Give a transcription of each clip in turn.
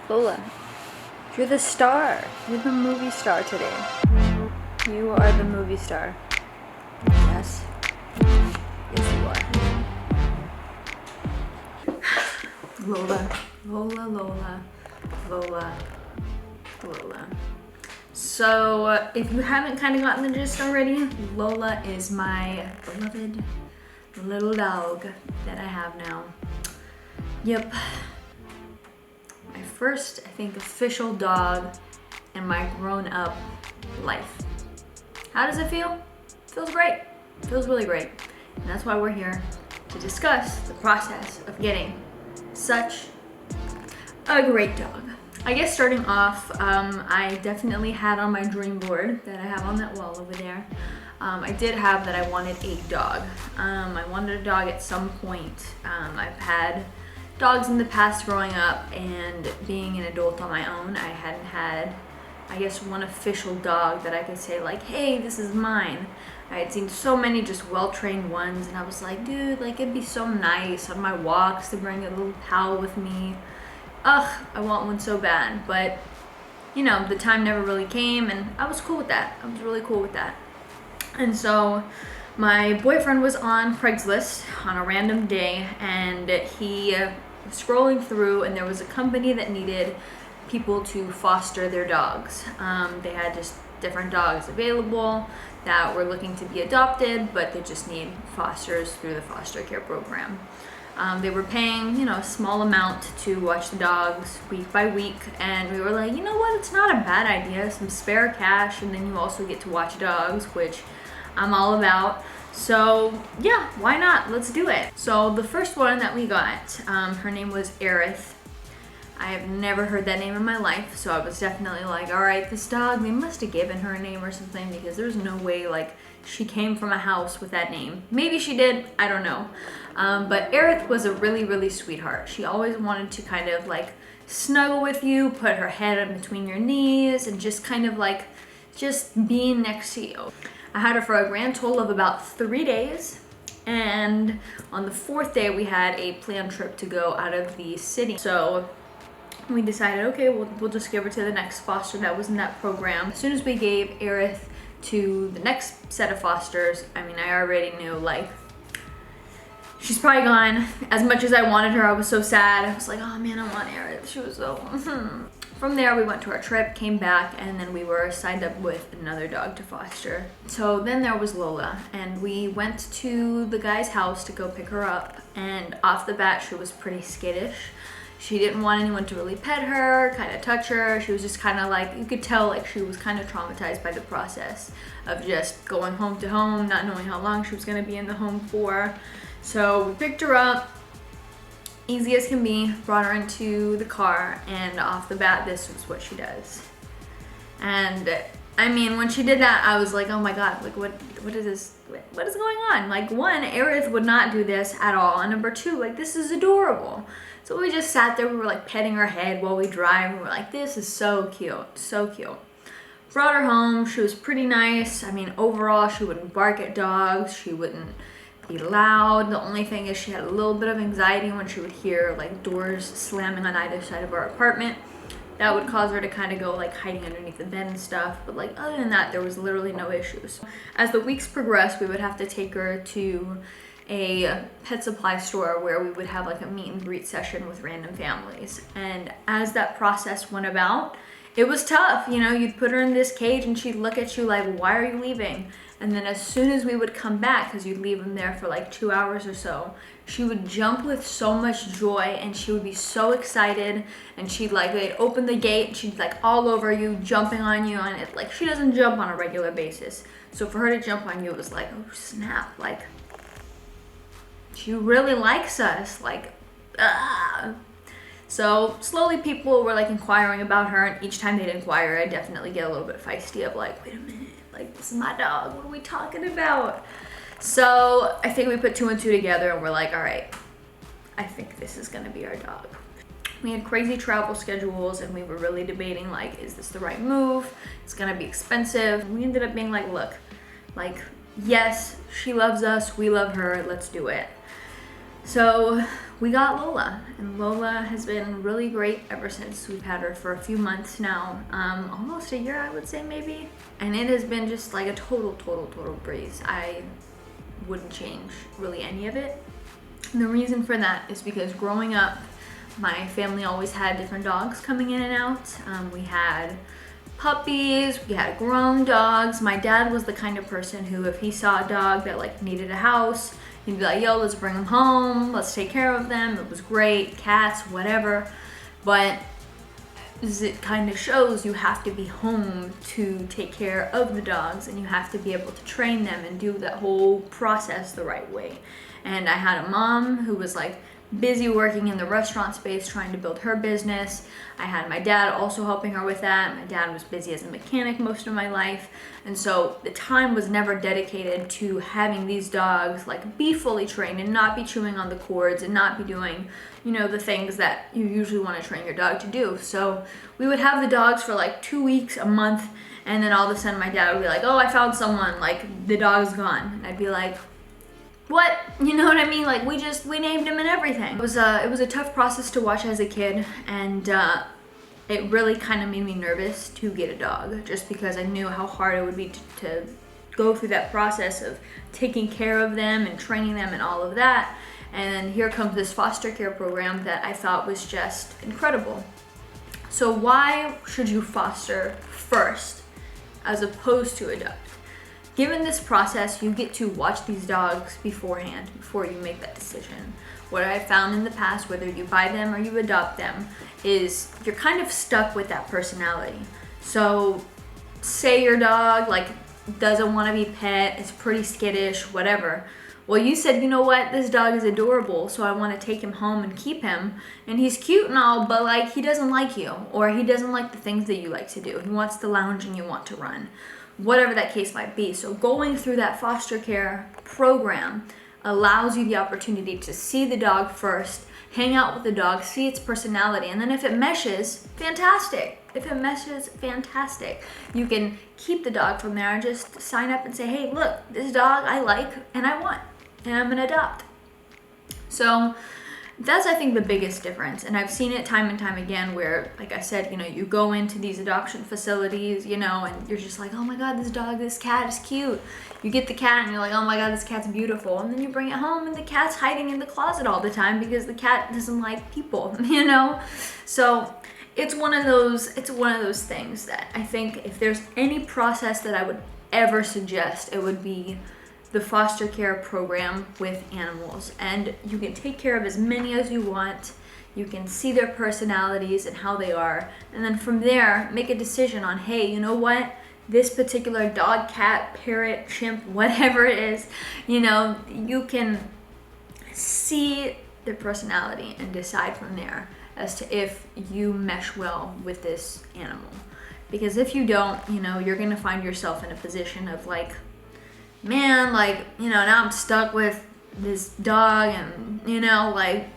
Lola, you're the star. You're the movie star today. You are the movie star. Yes. Yes, you are. Lola, Lola, Lola, Lola, Lola. So, if you haven't kind of gotten the gist already, Lola is my beloved little dog that I have now. Yep. My first, I think, official dog in my grown-up life. How does it feel? Feels great. Feels really great. And that's why we're here to discuss the process of getting such a great dog. I guess starting off, I definitely had on my dream board that I have on that wall over there. I did have that I wanted a dog. I wanted a dog at some point. I've had dogs in the past growing up, and being an adult on my own, I hadn't had, I guess, one official dog that I could say like, hey, this is mine. I had seen so many just well-trained ones, and I was like, dude, like it'd be so nice on my walks to bring a little pal with me. Ugh, I want one so bad, but you know, the time never really came, and I was cool with that. I was really cool with that. And so my boyfriend was on Craigslist on a random day, and he was scrolling through, and there was a company that needed people to foster their dogs. They had just different dogs available that were looking to be adopted, but they just need fosters through the foster care program. They were paying, you know, a small amount to watch the dogs week by week, and we were like, you know what, it's not a bad idea, some spare cash, and then you also get to watch dogs, which I'm all about. So yeah, why not? Let's do it. So the first one that we got, her name was Aerith. I have never heard that name in my life, so I was definitely like, all right, this dog, they must have given her a name or something, because there's no way like she came from a house with that name. Maybe she did, I don't know. But Aerith was a really, really sweetheart. She always wanted to kind of like snuggle with you, put her head in between your knees, and just kind of like just being next to you. I had her for a grand total of about 3 days, and on the 4th day we had a planned trip to go out of the city. So we decided, okay, we'll just give her to the next foster that was in that program. As soon as we gave Aerith to the next set of fosters, I mean, I already knew like she's probably gone. As much as I wanted her, I was so sad. I was like, oh man, I want Aerith. She was so From there, we went to our trip, came back, and then we were signed up with another dog to foster. So then there was Lola, and we went to the guy's house to go pick her up, and off the bat, she was pretty skittish. She didn't want anyone to really pet her, kind of touch her. She was just kind of like, you could tell like she was kind of traumatized by the process of just going home to home, not knowing how long she was gonna be in the home for. So we picked her up, easy as can be, brought her into the car, and off the bat, this was what she does. And I mean, when she did that, I was like, oh my God, like what is this? What is going on? Like, one, Aerith would not do this at all. And number two, like, this is adorable. So we just sat there, we were like petting her head while we drive, and we were like, this is so cute, so cute. Brought her home, she was pretty nice. I mean, overall, she wouldn't bark at dogs, she wouldn't be loud. The only thing is she had a little bit of anxiety when she would hear like doors slamming on either side of our apartment. That would cause her to kind of go like hiding underneath the bed and stuff. But like other than that, there was literally no issues. As the weeks progressed, we would have to take her to a pet supply store where we would have like a meet and greet session with random families. And as that process went about, it was tough. You know, you'd put her in this cage and she'd look at you like, why are you leaving? And then as soon as we would come back, because you'd leave them there for like 2 hours or so, she would jump with so much joy, and she would be so excited, and they'd open the gate and she'd like all over you, jumping on you, and it like she doesn't jump on a regular basis. So for her to jump on you, it was like, oh snap, like she really likes us, like So slowly people were like inquiring about her, and each time they'd inquire, I definitely get a little bit feisty of like, wait a minute, like this is my dog, what are we talking about? So I think we put 2 and 2 together, and we're like, all right, I think this is gonna be our dog. We had crazy travel schedules, and we were really debating like, is this the right move? It's gonna be expensive. And we ended up being like, look, like, yes, she loves us, we love her, let's do it. So we got Lola, and Lola has been really great ever since. We've had her for a few months now, almost a year, I would say, maybe. And it has been just like a total breeze. I wouldn't change really any of it. And the reason for that is because growing up, my family always had different dogs coming in and out. We had puppies, we had grown dogs. My dad was the kind of person who, if he saw a dog that like needed a house, he'd be like, yo, let's bring them home, let's take care of them. It was great, cats, whatever. But as it kind of shows, you have to be home to take care of the dogs, and you have to be able to train them and do that whole process the right way. And I had a mom who was like busy working in the restaurant space trying to build her business. I had my dad also helping her with that. My dad was busy as a mechanic most of my life, and so the time was never dedicated to having these dogs like be fully trained and not be chewing on the cords and not be doing, you know, the things that you usually want to train your dog to do. So we would have the dogs for like 2 weeks, a month, and then all of a sudden my dad would be like, oh, I found someone, like the dog's gone. And I'd be like, what? You know what I mean? Like we named him and everything. It was a tough process to watch as a kid, and it really kind of made me nervous to get a dog, just because I knew how hard it would be to go through that process of taking care of them and training them and all of that. And then here comes this foster care program that I thought was just incredible. So why should you foster first as opposed to adopt? Given this process, you get to watch these dogs beforehand, before you make that decision. What I've found in the past, whether you buy them or you adopt them, is you're kind of stuck with that personality. So say your dog like doesn't want to be pet, is pretty skittish, whatever. Well, you said, you know what, this dog is adorable, so I want to take him home and keep him. And he's cute and all, but like he doesn't like you, or he doesn't like the things that you like to do. He wants to lounge and you want to run. Whatever that case might be. So going through that foster care program allows you the opportunity to see the dog first, hang out with the dog, see its personality, and then if it meshes, fantastic. If it meshes, fantastic. You can keep the dog from there and just sign up and say, hey, look, this dog I like and I want, and I'm gonna adopt. So that's, I think, the biggest difference. And I've seen it time and time again where, like I said, you know, you go into these adoption facilities, you know, and you're just like, oh my God, this cat is cute. You get the cat and you're like, oh my God, this cat's beautiful. And then you bring it home and the cat's hiding in the closet all the time because the cat doesn't like people, you know? So it's one of those things that I think if there's any process that I would ever suggest, it would be the foster care program with animals. And you can take care of as many as you want. You can see their personalities and how they are. And then from there, make a decision on, hey, you know what? This particular dog, cat, parrot, chimp, whatever it is, you know, you can see their personality and decide from there as to if you mesh well with this animal. Because if you don't, you know, you're gonna find yourself in a position of like, man, like, you know, now I'm stuck with this dog and, you know, like,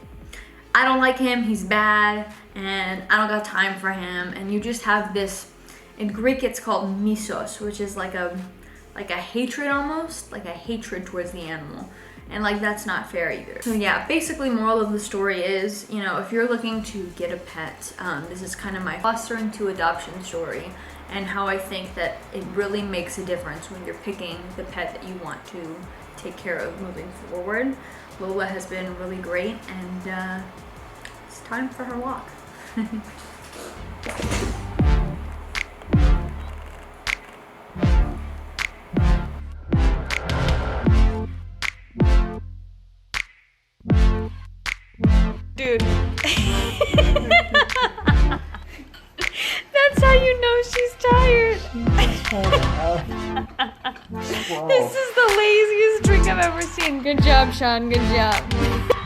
I don't like him, he's bad, and I don't got time for him. And you just have this, in Greek it's called misos, which is like a hatred almost, like a hatred towards the animal. And like, that's not fair either. So yeah, basically moral of the story is, you know, if you're looking to get a pet, this is kind of my fostering to adoption story, and how I think that it really makes a difference when you're picking the pet that you want to take care of moving forward. Lola has been really great, and it's time for her walk. Dude. That's how you know she's tired. This is the laziest trick I've ever seen. Good job, Sean. Good job.